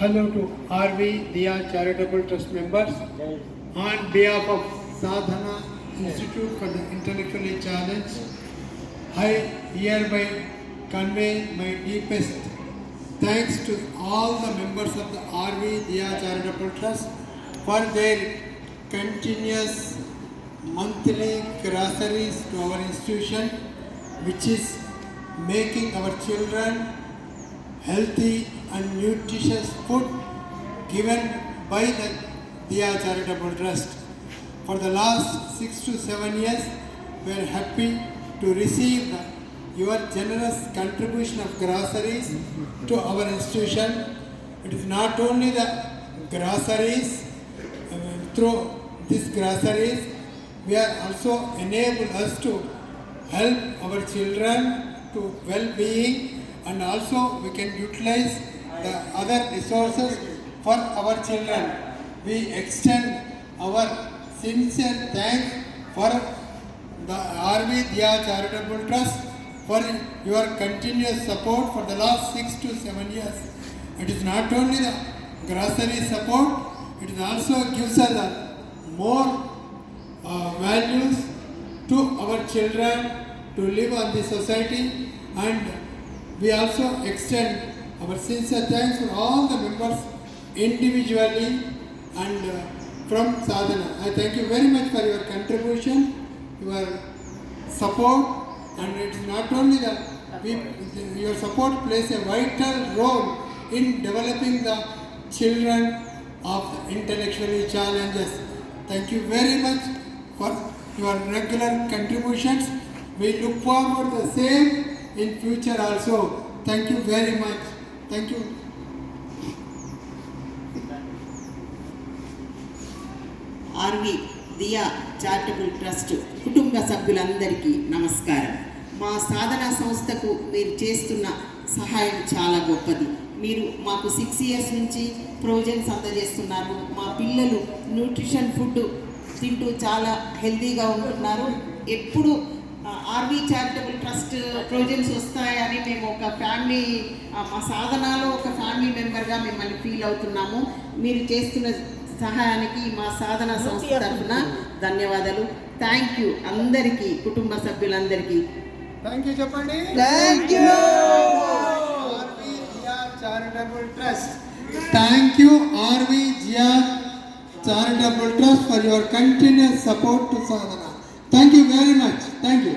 Hello to RV Diya Charitable Trust members. On behalf of Sadhana Institute for the Intellectually Challenged, I hereby convey my deepest thanks to all the members of the RV Diya Charitable Trust for their continuous monthly groceries to our institution, which is making our children healthy and nutritious food given by the Diya Charitable Trust. For the last 6 to 7 years, we are happy to receive your generous contribution of groceries to our institution. It is not only the groceries, through these groceries, we are also enable us to help our children to well-being, and also we can utilize the other resources for our children. We extend our sincere thanks for the RV Diya Charitable Trust for your continuous support for the last 6 to 7 years. It is not only the grocery support, it is also gives us more values to our children to live on the society, and we also extend our sincere thanks for all the members individually and from Sadhana. I thank you very much for your contribution, your support, and it is not only your support plays a vital role in developing the children of the intellectually challenges. Thank you very much for your regular contributions. We look forward to the same in future also. Thank you very much. Thank you. RV Diya charitable trust కుటుంబ సభ్యులందరికీ నమస్కారం. మా సాధనా సంస్థకు మీరు చేస్తున్న సహాయం చాలా గొప్పది. మీరు మాకు 6 years నుంచి ప్రొవిజన్స్ అందజేస్తున్నారు. మా పిల్లలు న్యూట్రిషన్ ఫుడ్ తింటూ చాలా హెల్తీగా ఉంటున్నారు. ఎప్పుడు ఆర్వి చారిటబుల్ ట్రస్ట్ ప్రొవిజన్స్ వస్తాయని మేము ఒక ఫ్యామిలీ, మా సాధనలో ఒక ఫ్యామిలీ మెంబర్గా మిమ్మల్ని ఫీల్ అవుతున్నాము. మీరు చేస్తున్న సహాయానికి మా సాధన సంస్థ తరఫున ధన్యవాదాలు. థ్యాంక్ యూ అందరికీ, కుటుంబ సభ్యులందరికీ థ్యాంక్ యూ చెప్పండి. Thank you RV Jiya charitable trust. Thank you RV Jiya charitable trust for your continuous support to Sadhana. Thank you very much. Thank you.